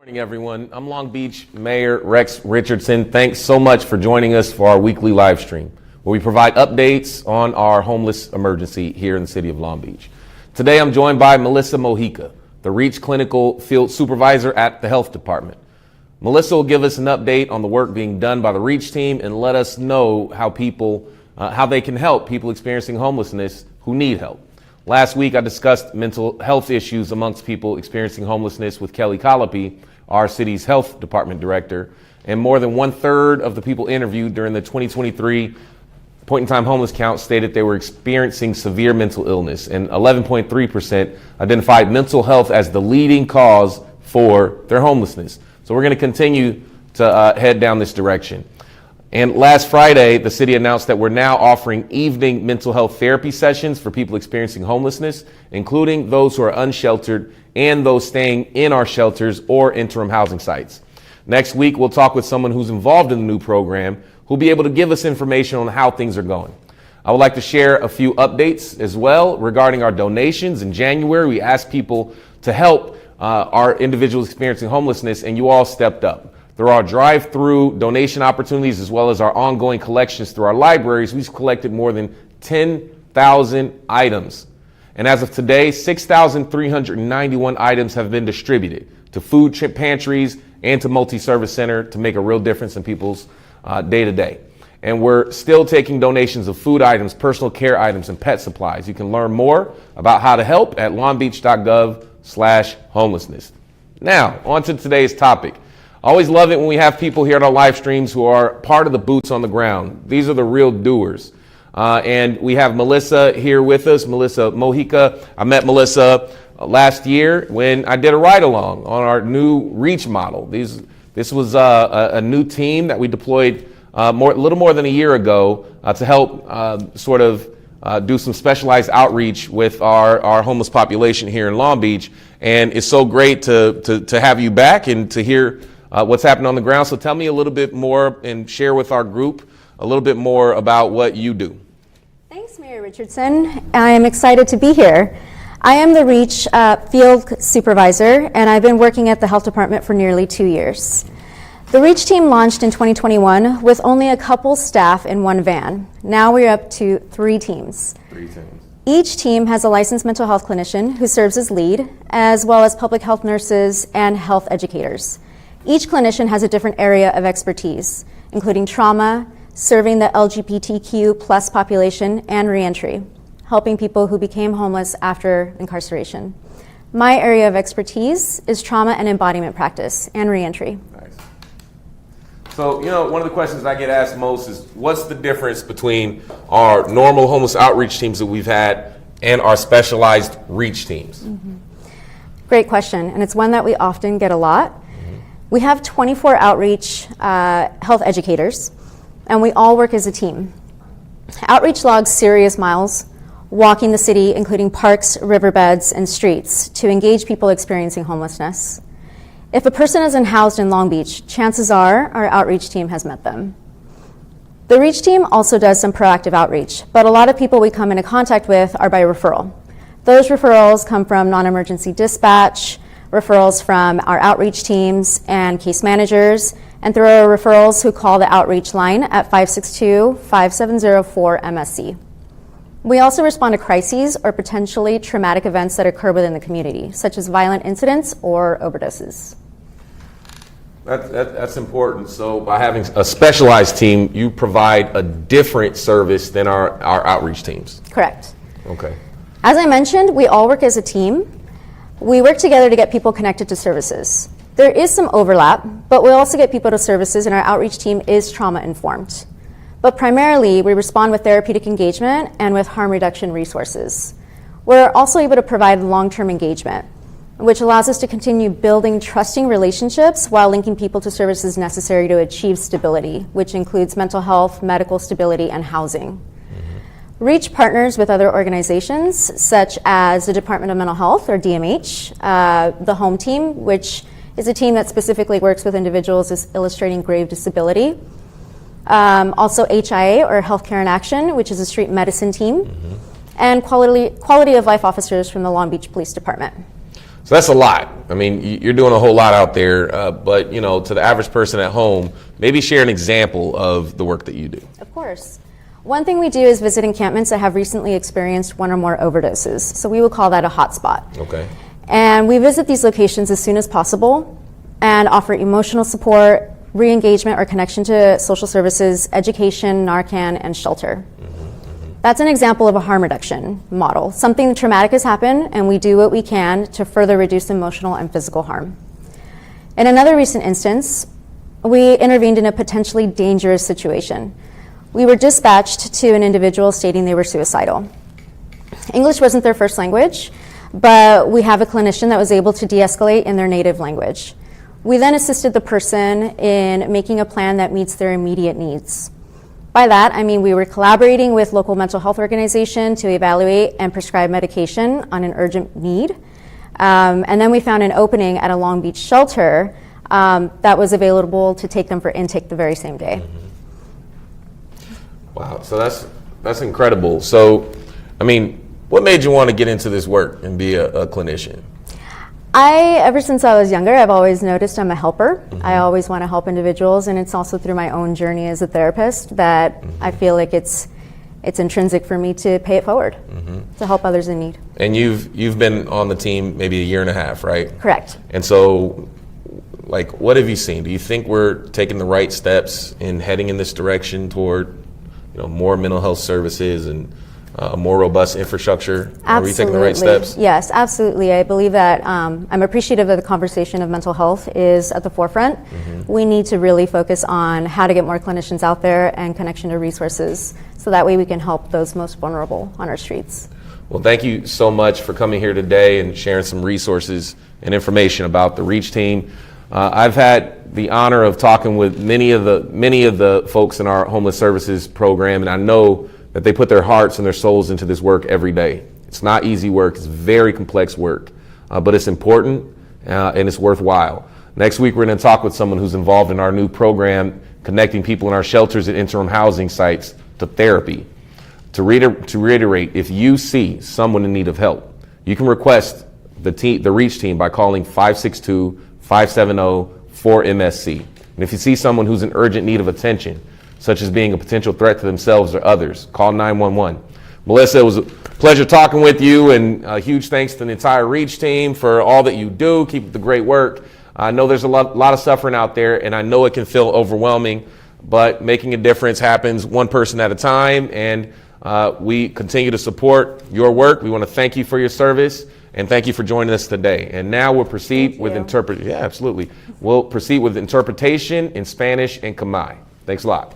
Good morning, everyone. I'm Long Beach Mayor Rex Richardson. Thanks so much for joining us for our weekly live stream, where we provide updates on our homeless emergency here in the city of Long Beach. Today, I'm joined by Melissa Mojica, the REACH Clinical Field Supervisor at the Health Department. Melissa will give us an update on the work being done by the REACH team and let us know how they can help people experiencing homelessness who need help. Last week, I discussed mental health issues amongst people experiencing homelessness with Kelly Colopy, our city's health department director, and more than 1/3 of the people interviewed during the 2023 point-in-time homeless count stated they were experiencing severe mental illness, and 11.3% identified mental health as the leading cause for their homelessness. So we're going to continue to head down this direction. And last Friday, the city announced that we're now offering evening mental health therapy sessions for people experiencing homelessness, including those who are unsheltered and those staying in our shelters or interim housing sites. Next week, we'll talk with someone who's involved in the new program who'll be able to give us information on how things are going. I would like to share a few updates as well regarding our donations. In January, we asked people to help our individuals experiencing homelessness, and you all stepped up. Through our drive-through donation opportunities, as well as our ongoing collections through our libraries, we've collected more than 10,000 items. And as of today, 6,391 items have been distributed to food pantries and to multi-service center to make a real difference in people's day-to-day. And we're still taking donations of food items, personal care items, and pet supplies. You can learn more about how to help at longbeach.gov/homelessness. Now, on to today's topic. I always love it when we have people here at our live streams who are part of the boots on the ground. These are the real doers. And we have Melissa here with us, Melissa Mojica. I met Melissa last year when I did a ride-along on our new REACH model. This was a new team that we deployed a little more than a year ago to help do some specialized outreach with our homeless population here in Long Beach. And it's so great to have you back and to hear what's happening on the ground. So tell me a little bit more and share with our group a little bit more about what you do. Thanks, Mayor Richardson. I am excited to be here. I am the REACH Field Supervisor, and I've been working at the Health Department for nearly 2 years. The REACH team launched in 2021 with only a couple staff in one van. Now we're up to 3 teams. 3 teams. Each team has a licensed mental health clinician who serves as lead, as well as public health nurses and health educators. Each clinician has a different area of expertise, including trauma, serving the LGBTQ plus population, and reentry, helping people who became homeless after incarceration. My area of expertise is trauma and embodiment practice and reentry. Nice. So, one of the questions I get asked most is, what's the difference between our normal homeless outreach teams that we've had and our specialized REACH teams? Mm-hmm. Great question, and it's one that we often get a lot. We have 24 outreach health educators, and we all work as a team. Outreach logs serious miles, walking the city, including parks, riverbeds, and streets, to engage people experiencing homelessness. If a person isn't housed in Long Beach, chances are our outreach team has met them. The REACH team also does some proactive outreach, but a lot of people we come into contact with are by referral. Those referrals come from non-emergency dispatch, referrals from our outreach teams and case managers, and through our referrals who call the outreach line at 562-5704-MSC. We also respond to crises or potentially traumatic events that occur within the community, such as violent incidents or overdoses. That's important. So by having a specialized team, you provide a different service than our outreach teams. Correct. Okay. As I mentioned, we all work as a team. We work together to get people connected to services. There is some overlap, but we also get people to services, and our outreach team is trauma-informed. But primarily, we respond with therapeutic engagement and with harm reduction resources. We're also able to provide long-term engagement, which allows us to continue building trusting relationships while linking people to services necessary to achieve stability, which includes mental health, medical stability, and housing. REACH partners with other organizations such as the Department of Mental Health, or DMH, the HOME team, which is a team that specifically works with individuals illustrating grave disability. Also HIA, or Healthcare in Action, which is a street medicine team, and quality of life officers from the Long Beach Police Department. So that's a lot. I mean, you're doing a whole lot out there, but to the average person at home, maybe share an example of the work that you do. Of course. One thing we do is visit encampments that have recently experienced one or more overdoses. So we would call that a hotspot. Okay. And we visit these locations as soon as possible and offer emotional support, re-engagement or connection to social services, education, Narcan, and shelter. That's an example of a harm reduction model. Something traumatic has happened, and we do what we can to further reduce emotional and physical harm. In another recent instance, we intervened in a potentially dangerous situation. We were dispatched to an individual stating they were suicidal. English wasn't their first language, but we have a clinician that was able to de-escalate in their native language. We then assisted the person in making a plan that meets their immediate needs. By that, I mean we were collaborating with local mental health organization to evaluate and prescribe medication on an urgent need. And then we found an opening at a Long Beach shelter that was available to take them for intake the very same day. Wow, so that's incredible. So, I mean, what made you want to get into this work and be a clinician? Ever since I was younger, I've always noticed I'm a helper. I always want to help individuals, and it's also through my own journey as a therapist that I feel like it's intrinsic for me to pay it forward, to help others in need. And you've been on the team maybe a year and a half, right? Correct. And so, like, what have you seen? Do you think we're taking the right steps in heading in this direction toward, more mental health services and a more robust infrastructure? Absolutely. Are we taking the right steps? Yes, absolutely. I believe that I'm appreciative that the conversation of mental health is at the forefront. We need to really focus on how to get more clinicians out there and connection to resources, so that way we can help those most vulnerable on our streets. Well, thank you so much for coming here today and sharing some resources and information about the REACH team. I've had the honor of talking with many of the folks in our homeless services program, and I know that they put their hearts and their souls into this work every day. It's not easy work, it's very complex work, but it's important and it's worthwhile. Next week, we're gonna talk with someone who's involved in our new program, connecting people in our shelters and interim housing sites to therapy. To reiterate, if you see someone in need of help, you can request the REACH team by calling 562-570-4MSC. And if you see someone who's in urgent need of attention, such as being a potential threat to themselves or others, call 911. Melissa, it was a pleasure talking with you, and a huge thanks to the entire REACH team for all that you do. Keep up the great work. I know there's a lot of suffering out there, and I know it can feel overwhelming, but making a difference happens one person at a time, and we continue to support your work. We want to thank you for your service, and thank you for joining us today. And now we'll proceed with interpretation. Yeah, absolutely. We'll proceed with interpretation in Spanish and Khmer. Thanks a lot.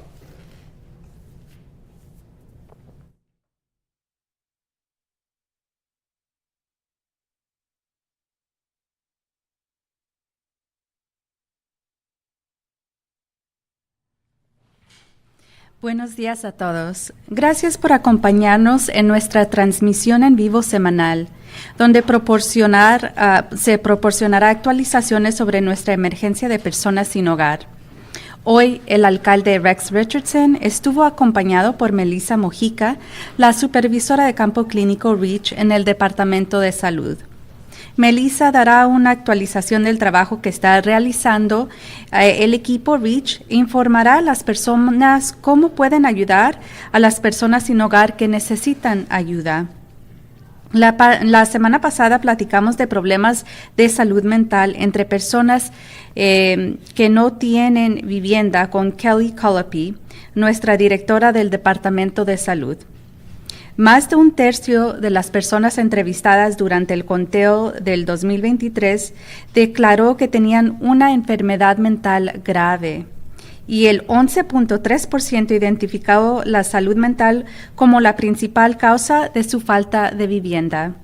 Buenos días a todos. Gracias por acompañarnos en nuestra transmisión en vivo semanal, donde se proporcionará actualizaciones sobre nuestra emergencia de personas sin hogar. Hoy, el alcalde Rex Richardson estuvo acompañado por Melissa Mojica, la supervisora de campo clínico REACH en el Departamento de Salud. Melissa dará una actualización del trabajo que está realizando el equipo REACH e informará a las personas cómo pueden ayudar a las personas sin hogar que necesitan ayuda. La semana pasada platicamos de problemas de salud mental entre personas que no tienen vivienda con Kelly Cullopy, nuestra directora del Departamento de Salud. Más de un tercio de las personas entrevistadas durante el conteo del 2023 declaró que tenían una enfermedad mental grave, y el 11.3% identificó la salud mental como la principal causa de su falta de vivienda.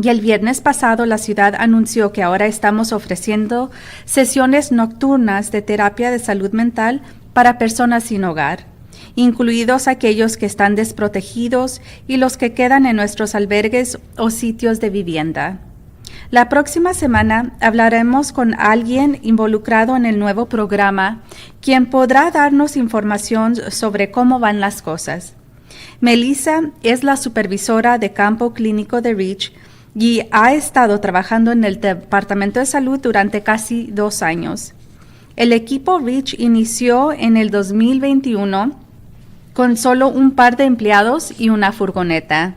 Y el viernes pasado la ciudad anunció que ahora estamos ofreciendo sesiones nocturnas de terapia de salud mental para personas sin hogar, incluidos aquellos que están desprotegidos y los que quedan en nuestros albergues o sitios de vivienda. La próxima semana hablaremos con alguien involucrado en el nuevo programa, quien podrá darnos información sobre cómo van las cosas. Melissa es la supervisora de campo clínico de REACH y ha estado trabajando en el Departamento de Salud durante casi 2 años. El equipo REACH inició en el 2021 con solo un par de empleados y una furgoneta.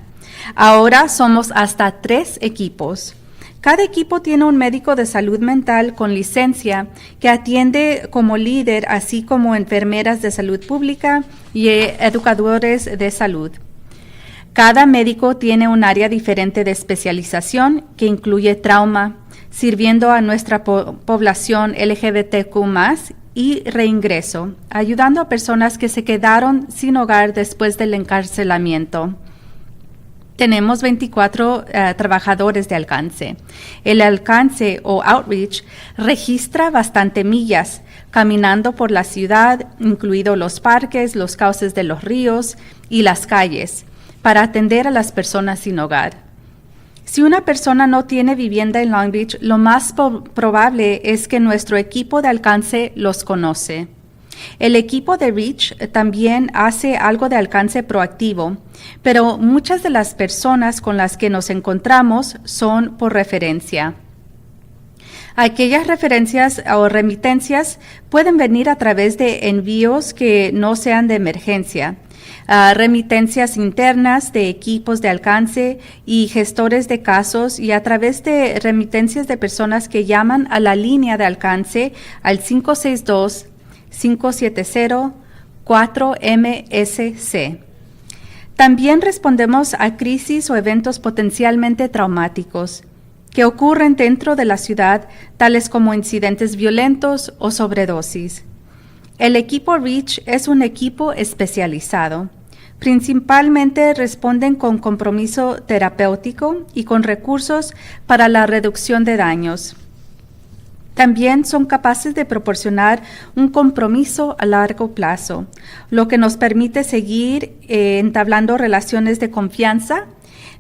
Ahora somos hasta 3 equipos. Cada equipo tiene un médico de salud mental con licencia que atiende como líder, así como enfermeras de salud pública y educadores de salud. Cada médico tiene un área diferente de especialización que incluye trauma, sirviendo a nuestra población LGBTQ+, y reingreso, ayudando a personas que se quedaron sin hogar después del encarcelamiento. Tenemos 24 trabajadores de alcance. El alcance o outreach registra bastante millas caminando por la ciudad, incluidos los parques, los cauces de los ríos y las calles, para atender a las personas sin hogar. Si una persona no tiene vivienda en Long Beach, lo más probable es que nuestro equipo de alcance los conoce. El equipo de REACH también hace algo de alcance proactivo, pero muchas de las personas con las que nos encontramos son por referencia. Aquellas referencias o remitencias pueden venir a través de envíos que no sean de emergencia, remitencias internas de equipos de alcance y gestores de casos, y a través de remitencias de personas que llaman a la línea de alcance al 562-570-4MSC. También respondemos a crisis o eventos potencialmente traumáticos que ocurren dentro de la ciudad, tales como incidentes violentos o sobredosis. El equipo REACH es un equipo especializado. Principalmente responden con compromiso terapéutico y con recursos para la reducción de daños. También son capaces de proporcionar un compromiso a largo plazo, lo que nos permite seguir entablando relaciones de confianza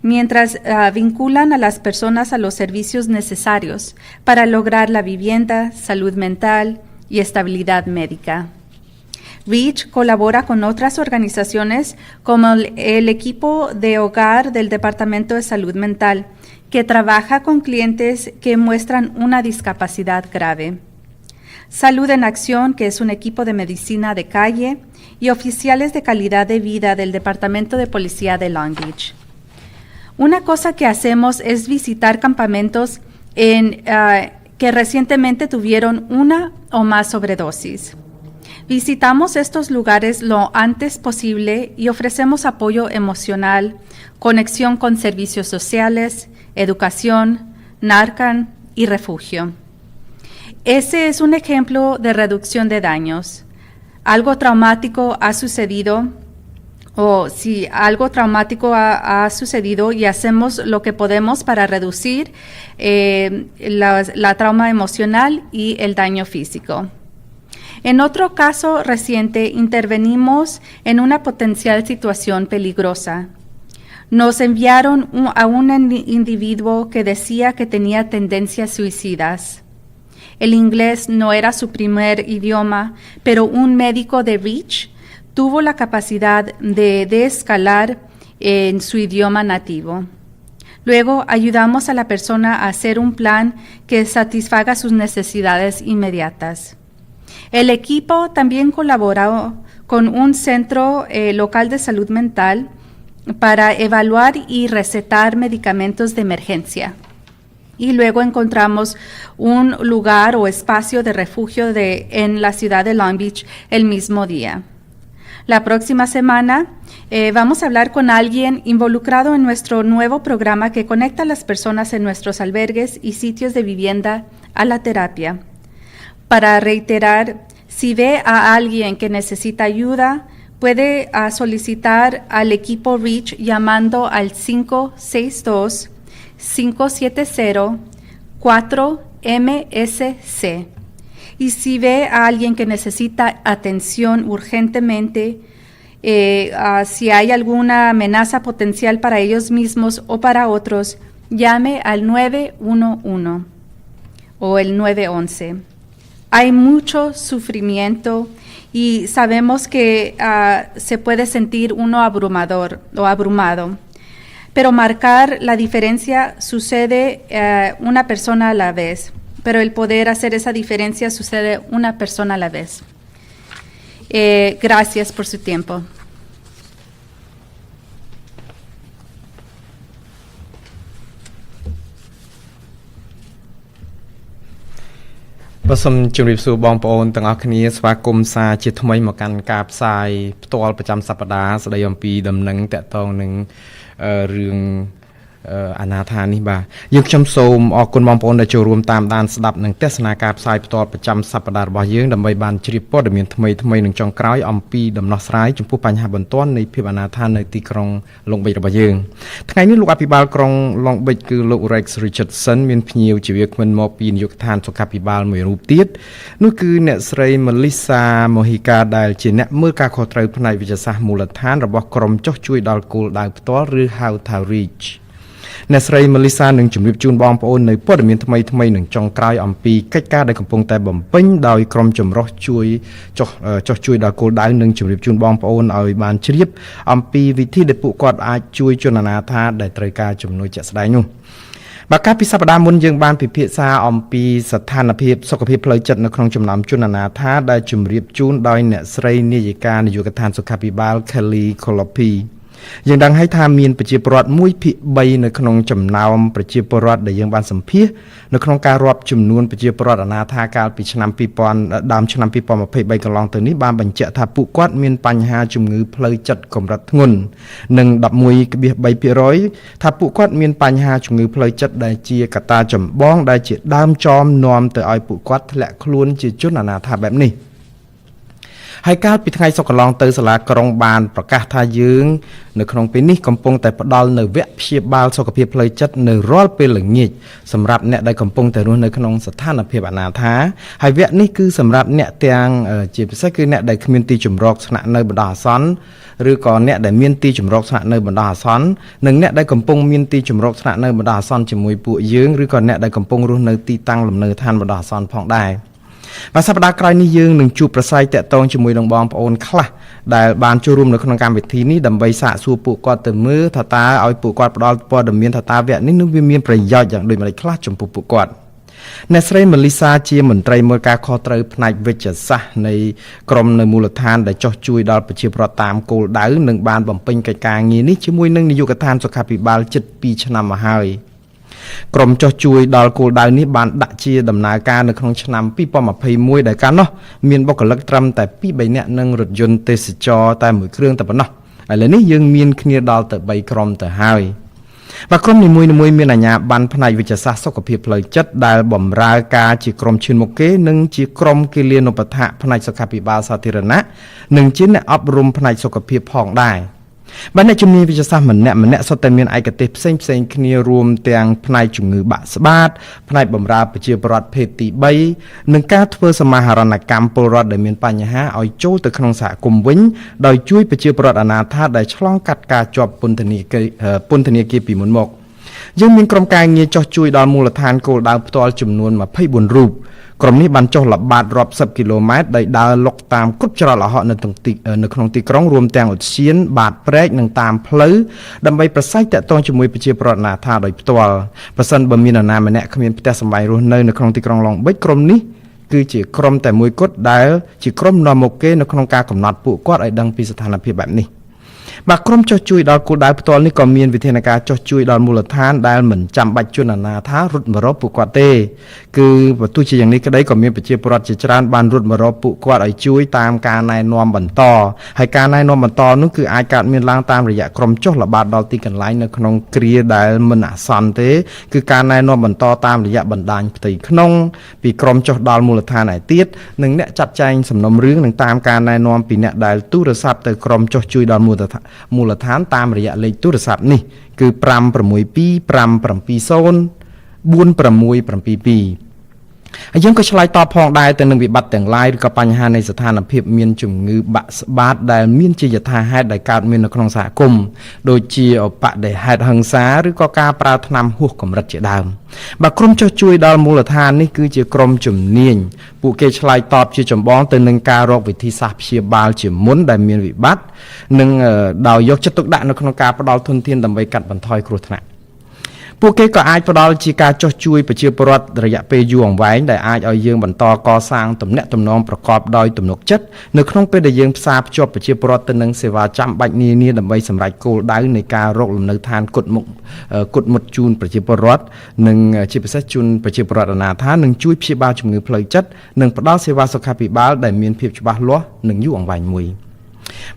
mientras vinculan a las personas a los servicios necesarios para lograr la vivienda, salud mental y estabilidad médica. REACH colabora con otras organizaciones como el equipo de hogar del Departamento de Salud Mental, que trabaja con clientes que muestran una discapacidad grave. Salud en Acción, que es un equipo de medicina de calle, y oficiales de calidad de vida del Departamento de Policía de Long Beach. Una cosa que hacemos es visitar campamentos que recientemente tuvieron una o más sobredosis. Visitamos estos lugares lo antes posible y ofrecemos apoyo emocional, conexión con servicios sociales, educación, Narcan y refugio. Ese es un ejemplo de reducción de daños. Algo traumático ha sucedido, o si algo traumático ha sucedido, y hacemos lo que podemos para reducir la trauma emocional y el daño físico. En otro caso reciente, intervenimos en una potencial situación peligrosa. Nos enviaron a un individuo que decía que tenía tendencias suicidas. El inglés no era su primer idioma, pero un médico de REACH tuvo la capacidad de escalar en su idioma nativo. Luego ayudamos a la persona a hacer un plan que satisfaga sus necesidades inmediatas. El equipo también colaboró con un centro local de salud mental para evaluar y recetar medicamentos de emergencia. Y luego encontramos un lugar o espacio de refugio en la ciudad de Long Beach el mismo día. La próxima semana vamos a hablar con alguien involucrado en nuestro nuevo programa que conecta a las personas en nuestros albergues y sitios de vivienda a la terapia. Para reiterar, si ve a alguien que necesita ayuda, puede solicitar al equipo REACH llamando al 562-570-4MSC. Y si ve a alguien que necesita atención urgentemente, si hay alguna amenaza potencial para ellos mismos o para otros, llame al 911 o el 911. Hay mucho sufrimiento y sabemos que se puede sentir uno abrumador o abrumado. pero marcar la diferencia sucede una persona a la vez, pero el poder hacer esa diferencia sucede una persona a la vez. Gracias por su tiempo. បាទសូមជម្រាបសួរបងប្អូនទាំងអស់គ្នាស្វាគមន៍សាជាថ្មីមកកាន់ការផ្សាយផ្ទាល់ប្រចាំសប្តាហ៍ស្ដីអំពីដំណឹងតាក់ទងនឹងរឿងអនាថានេះបាទយើងខ្ញុំសូមអរគុណបងប្អូនដែលចូលរួមតាមដានស្ដាប់និងទស្សនាការផ្សាយផ្ទាល់ប្រចាំសប្តាហ៍របស់យើងដើម្បីបានជ្រាបព័ត៌មានថ្មីៗនិងចុងក្រោយអំពីដំណោះស្រាយចំពោះបញ្ហាបន្ទាន់នៃភាពអនាថានៅទីក្រុង Long Beach របស់យើងថ្ងៃនេះលោកអភិបាលក្រុង Long Beach គឺលោក Rex Richardson មានភ្ញៀវជាវាគ្មិនមកពីនាយកដ្ឋានសុខាភិបាលមួយរូបទៀតនោះគឺអ្នកស្រី Melissa Mojica ដែលជាអ្នកមើលការខុសត្រូវផ្នែកវិទ្យាសាស្ត្រមូលដ្ឋានរបស់ក្រុមចុះជួយដល់គោលដៅផ្ទាល់ឬហៅថា Reach អ្នកស្រី Melissa នឹងជម្រាបជូនបងប្អូននៅព័ត៌មានថ្មីៗនឹងចុងក្រោយអំពីកិច្ចការដែលកំពុងតែបំពេញដោយក្រុមចម្រុះជួយចុះជួយដល់គោលដៅនិងជម្រាបជូនបងប្អូនឲ្យបានជ្រាបអំពីវិធីដែលពួកគាត់អាចជួយជនអនាថាដែលត្រូវការជំនួយជាក់ស្ដែងនោះបាទកាលពីសប្តាហ៍មុនយើងបានពិភាក្សាអំពីស្ថានភាពសុខភាពផ្លូវចិត្តនៅក្នុងចំណោមជនអនាថាដែលជម្រាបជូនដោយអ្នកស្រីនាយិកានាយកដ្ឋានសុខាភិបាល Kelly Colopi យើងដឹងហើយថាមានប្រជាពលរដ្ឋ 1/3 នៅក្នុងចំណោមប្រជាពលរដ្ឋដែលយើងបានសម្ភាសនៅក្នុងការរាប់ចំនួនប្រជាពលរដ្ឋអនាថាកាលពីឆ្នាំ 2000 ដើមឆ្នាំ 2023 កន្លងទៅនេះបានបញ្ជាក់ថាពួកគាត់មានបញ្ហាជំងឺផ្លូវចិត្តកម្រិតធ្ងន់និង 11.3% ថាពួកគាត់មានបញ្ហាជំងឺផ្លូវចិត្តដែលជាកត្តាចម្បងដែលជាដើមចមនាំទៅឲ្យពួកគាត់ធ្លាក់ខ្លួនជាជនអនាថាបែបនេះហើយកាលពីថ្ងៃសុក្រកន្លងទៅសាលាក្រុងបានប្រកាសថាយើងនៅក្នុងពេលនេះកំពុងតែផ្ដល់នៅវគ្គព្យាបាលសុខភាពផ្លូវចិត្តនៅរាល់ពេលល្ងាចសម្រាប់អ្នកដែលកំពុងតែរស់នៅក្នុងស្ថានភាពអនាថាហើយវគ្គនេះគឺសម្រាប់អ្នកទាំងជាពិសេសគឺអ្នកដែលគ្មានទីជម្រកស្នាក់នៅបណ្ដោះអាសន្នឬក៏អ្នកដែលមានទីជម្រកស្នាក់នៅបណ្ដោះអាសន្ននិងអ្នកដែលកំពុងមានទីជម្រកស្នាក់នៅបណ្ដោះអាសន្នជាមួយពួកយើងឬក៏អ្នកដែលកំពុងរស់នៅទីតាំងលំនៅឋានបណ្ដោះអាសន្នផងដែរបាទសប្តាហ៍ក្រោយនេះយើងនឹងជួបប្រស័យតាក់ទងជាមួយនឹងបងប្អូនខ្លះដែលបានចូលរួមនៅក្នុងកម្មវិធីនេះដើម្បីសាកសួរពួកគាត់ទៅមើលថាតើឲ្យពួកគាត់ផ្ដល់ព័ត៌មានថាតើវគ្គនេះនឹងវាមានប្រយោជន៍យ៉ាងដូចម្តេចខ្លះចំពោះពួកគាត់អ្នកស្រី Melissa ជាមន្ត្រីមើលការខុសត្រូវផ្នែកវិទ្យាសាស្ត្រនៃក្រុមនៅមូលដ្ឋានដែលចុះជួយដល់ប្រជាពលរដ្ឋតាមគោលដៅនិងបានបំពេញកិច្ចការងារនេះជាមួយនឹងនាយកដ្ឋានសុខាភិបាលជិត 2 ឆ្នាំមកហើយក្រុមចុះជួយដល់គោលដៅនេះបានដាក់ជាដំណើរការនៅក្នុងឆ្នាំ 2021 ដែលកាលនោះមានបុគ្គលិកត្រឹមតែ 2-3 នាក់និងរថយន្តទេសចរតែមួយគ្រឿងតែប៉ុណ្ណោះឥឡូវនេះយើងមានគ្នាដល់ទៅ3ក្រុមទៅហើយបាទក្រុមនីមួយៗមានអាជ្ញាប័ណ្ណផ្នែកវិទ្យាសាស្ត្រសុខភាពផ្លូវចិត្តដែលបម្រើការជាក្រុមឈានមុខគេនិងជាក្រុមគិលានុបដ្ឋាកផ្នែកសុខាភិបាលសាធារណៈនិងជាអ្នកអប់រំផ្នែកសុខភាពផងដែរបាទអ្នកជំនាញវិទ្យាសាស្ត្រម្នាក់សុទ្ធតែមានឯកទេសផ្សេងគ្នារួមទាំងផ្នែកជំងឺបាក់ស្បាតផ្នែកបម្រើប្រជាពលរដ្ឋភេទទី3និងការធ្វើសមាហរណកម្មពលរដ្ឋដែលមានបញ្ហាឲ្យចូលទៅក្នុងសហគមន៍វិញដោយជួយប្រជាពលរដ្ឋអនាថាដែលឆ្លងកាត់ការជាប់ពន្ធនាគារពីមុនមកយើងមានក្រុមការងារចុះជួយដល់មូលដ្ឋានគោលដៅផ្ទាល់ចំនួន 24 រូបក្រុមនេះបានចុះល្បាតរាប់សិបគីឡូម៉ែត្រដោយដើរលុកតាមគ្រប់ច្រកល្ហកនៅក្នុងទីក្រុងរួមទាំងឧទ្យានបាតព្រែកនិងតាមផ្លូវដើម្បីប្រស័យតាក់ទងជាមួយប្រជាពលរដ្ឋអនាថាដោយផ្ទាល់ប្រសិនបើមាននរណាម្នាក់គ្មានផ្ទះសម្បែងរស់នៅក្នុងទីក្រុង Long Beach ក្រុមនេះគឺជាក្រុមតែមួយគត់ដែលជាក្រុមនាំមុខគេនៅក្នុងការកំណត់ពួកគាត់ឲ្យដឹងពីស្ថានភាពបែបនេះបាទក្រុមចុះជួយដល់គោលដៅផ្ទាល់នេះក៏មានវិធានការចុះជួយដល់មូលដ្ឋានដែលមិនចាំបាច់ជនអនាថារត់មករកពួកគាត់ទេគឺបើទោះជាយ៉ាងនេះក្តីក៏មានប្រជាពលរដ្ឋជាច្រើនបានរត់មករកពួកគាត់ឲ្យជួយតាមការណែនាំបន្តហើយការណែនាំបន្តនោះគឺអាចកើតមានឡើងតាមរយៈក្រុមចុះល្បាតដល់ទីកន្លែងនៅក្នុងគ្រាដែលមិនអាសន្នទេគឺការណែនាំបន្តតាមរយៈបណ្ដាញផ្ទៃក្នុងពីក្រុមចុះដល់មូលដ្ឋានឯទៀតនិងអ្នកចាត់ចែងសំណុំរឿងនិងតាមការណែនាំពីអ្នកដែលទូរស័ព្ទទៅក្រុមចុះជួយដល់មូលដ្ឋានតាមរយៈលេខទូរស័ព្ទនេះគឺ562 570 4672 យើងក៏ឆ្លើយតបផងដែរទៅនឹងវិបត្តិទាំងឡាយឬក៏បញ្ហានៃស្ថានភាពមានជំងឺបាក់ស្បាតដែលមានជាយថាហេតុដែលកើតមាននៅក្នុងសហគមន៍ដូចជាឧបដិហេតុហិង្សាឬក៏ការប្រើថ្នាំហួសកម្រិតជាដើមបាទក្រុមចុះជួយដល់មូលដ្ឋាននេះគឺជាក្រុមជំនាញពួកគេឆ្លើយតបជាចម្បងទៅនឹងការរកវិធីសាស្ត្រព្យាបាលជាមុនដែលមានវិបត្តិនិងដោយយកចិត្តទុកដាក់នៅក្នុងការផ្តល់ធនធានដើម្បីកាត់បន្ថយគ្រោះថ្នាក់ពួកគេក៏អាចផ្ដល់ជាការចុះជួយប្រជាពលរដ្ឋរយៈពេលយូរអង្វែងដែលអាចឲ្យយើងបន្តកសាងទំនាក់ទំនងប្រកបដោយទំនុកចិត្តនៅក្នុងពេលដែលយើងផ្សារភ្ជាប់ប្រជាពលរដ្ឋទៅនឹងសេវាចាំបាច់នានាដើម្បីសម្រេចគោលដៅនៃការរកលំនៅឋានគត់មុតជូនប្រជាពលរដ្ឋនិងជាពិសេសជូនប្រជាពលរដ្ឋអនាថានឹងជួយព្យាបាលជំងឺផ្លូវចិត្តនិងផ្ដល់សេវាសុខាភិបាលដែលមានភាពច្បាស់លាស់និងយូរអង្វែងមួយ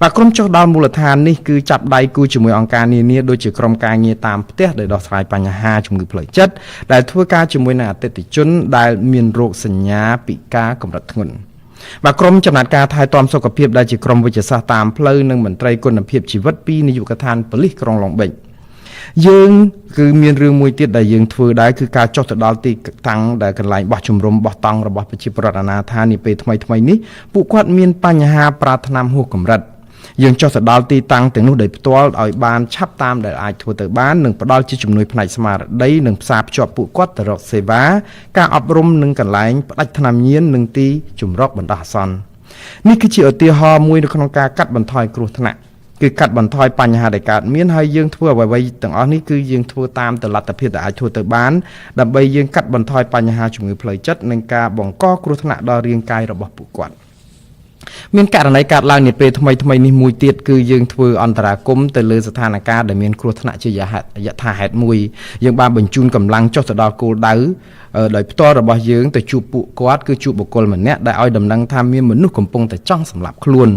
បាទក្រុមចុះដល់មូលដ្ឋាននេះគឺចាប់ដៃគូជាមួយអង្គការនានាដូចជាក្រុមការងារតាមផ្ទះដែលដោះស្រាយបញ្ហាជំងឺផ្លូវចិត្តដែលធ្វើការជាមួយនឹងអតិថិជនដែលមានរោគសញ្ញាពិការកម្រិតធ្ងន់បាទក្រុមចំណាត់ការថែទាំសុខភាពដែលជាក្រុមវិទ្យាសាស្ត្រតាមផ្លូវនិងមន្ត្រីគុណភាពជីវិតពីនាយកដ្ឋានប៉ូលីសក្រុងឡុងបិចយើងគឺមានរឿងមួយទៀតដែលយើងធ្វើដែរគឺការចុះទៅដល់ទីតាំងដែលកន្លែងបោះជំរំបោះតង់របស់ប្រជាពលរដ្ឋអនាថានាពេលថ្មីនេះពួកគាត់មានបញ្ហាប្រើថ្នាំហួសកម្រិតយើងចុះទៅដល់ទីតាំងទាំងនោះដោយផ្ទាល់ឲ្យបានឆាប់តាមដែលអាចធ្វើទៅបាននិងផ្ដល់ជាជំនួយផ្នែកស្មារតីនិងផ្សារភ្ជាប់ពួកគាត់ទៅរកសេវាការអប់រំនិងកន្លែងផ្ដាច់ថ្នាំញៀននិងទីជំរកបណ្ដោះអាសន្ននេះគឺជាឧទាហរណ៍មួយនៅក្នុងការកាត់បន្ថយគ្រោះថ្នាក់គឺកាត់បន្ថយបញ្ហាដែលកើតមានហើយយើងធ្វើអ្វីៗទាំងអស់នេះគឺយើងធ្វើតាមទៅលទ្ធភាពដែលអាចធ្វើទៅបានដើម្បីយើងកាត់បន្ថយបញ្ហាជំងឺផ្លូវចិត្តនិងការបង្កគ្រោះថ្នាក់ដល់រាងកាយរបស់ពួកគាត់មានករណីកើតឡើងនាពេលថ្មីនេះមួយទៀតគឺយើងធ្វើអន្តរាគមន៍ទៅលើស្ថានភាពដែលមានគ្រោះថ្នាក់ជាយថាហេតុមួយយើងបានបញ្ជូនកម្លាំងចុះទៅដល់គោលដៅដោយផ្ទាល់របស់យើងទៅជួបពួកគាត់គឺជួបបុគ្គលម្នាក់ដែលឲ្យដំណឹងថាមានមនុស្សកំពុងតែចង់សម្លាប់ខ្លួន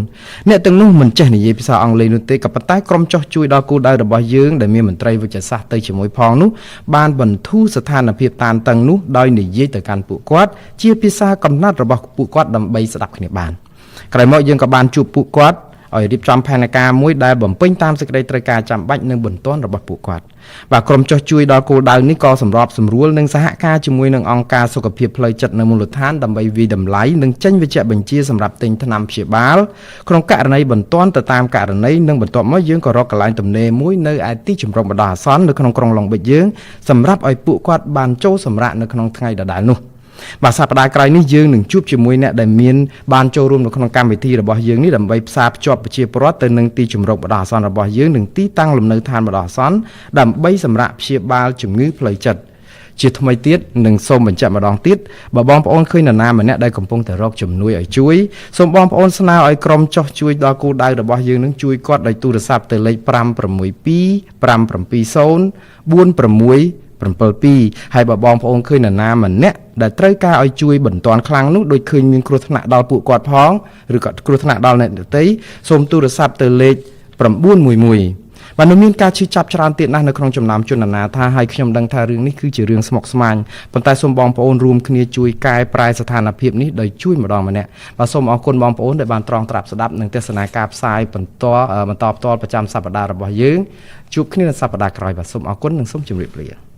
អ្នកទាំងនោះមិនចេះនិយាយភាសាអង់គ្លេសនោះទេក៏ប៉ុន្តែក្រុមចុះជួយដល់គោលដៅរបស់យើងដែលមានមន្ត្រីវិទ្យាសាស្ត្រទៅជាមួយផងនោះបានបន្ធូរស្ថានភាពតានតឹងនោះដោយនិយាយទៅកាន់ពួកគាត់ជាភាសាកំណត់របស់ពួកគាត់ដើម្បីស្ដាប់គ្នាបានក្រោយមកយើងក៏បានជួបពួកគាត់ឲ្យរៀបចំផែនការមួយដែលបំពេញតាមសេចក្តីត្រូវការចាំបាច់និងបន្ទាន់របស់ពួកគាត់បាទក្រុមចុះជួយដល់គោលដៅនេះក៏សម្របសម្រួលនិងសហការជាមួយនឹងអង្គការសុខភាពផ្លូវចិត្តនៅមូលដ្ឋានដើម្បីវិយតម្លៃនិងចេញវេជ្ជបញ្ជាសម្រាប់ទិញថ្នាំព្យាបាលក្នុងករណីបន្ទាន់ទៅតាមករណីនិងបន្ទាប់មកយើងក៏រកកន្លែងទំនេរមួយនៅឯទីជំរកបណ្ដោះអាសន្ននៅក្នុងក្រុងឡុងបិចយើងសម្រាប់ឲ្យពួកគាត់បានចូលសម្រាកនៅក្នុងថ្ងៃដដែលនោះបាទសប្តាហ៍ក្រោយនេះយើងនឹងជួបជាមួយអ្នកដែលមានបានចូលរួមនៅក្នុងកម្មវិធីរបស់យើងនេះដើម្បីផ្សារភ្ជាប់ប្រជាពលរដ្ឋទៅនឹងទីជំរកបណ្ដោះអាសន្នរបស់យើងនិងទីតាំងលំនៅឋានបណ្ដោះអាសន្នដើម្បីសម្រាប់ព្យាបាលជំងឺផ្លូវចិត្តជាថ្មីទៀតនឹងសូមបញ្ជាក់ម្ដងទៀតបើបងប្អូនឃើញនរណាម្នាក់ដែលកំពុងតែរកជំនួយឲ្យជួយសូមបងប្អូនស្នើឲ្យក្រុមចុះជួយដល់គោលដៅរបស់យើងនឹងជួយគាត់ដោយទូរស័ព្ទទៅលេខ562 570 4672ហើយបើបងប្អូនឃើញនរណាម្នាក់ដែលត្រូវការឲ្យជួយបន្ទាន់ខ្លាំងនោះដូចឃើញមានគ្រោះថ្នាក់ដល់ពួកគាត់ផងឬក៏គ្រោះថ្នាក់ដល់អ្នកដទៃសូមទូរស័ព្ទទៅលេខ911បាទនៅមានការឈឺចាប់ច្រើនទៀតណាស់នៅក្នុងចំណោមជនអនាថាហើយខ្ញុំដឹងថារឿងនេះគឺជារឿងស្មុគស្មាញប៉ុន្តែសូមបងប្អូនរួមគ្នាជួយកែប្រែស្ថានភាពនេះដោយជួយម្ដងម្នាក់បាទសូមអរគុណបងប្អូនដែលបានត្រង់ត្រាប់ស្ដាប់និងទស្សនាការផ្សាយបន្តផ្ទាល់ប្រចាំសប្ដាហ៍របស់យើងជួបគ្នានៅសប្ដាហ៍ក្រោយបាទសូមអរគុណនិងសូមជម្រាបលា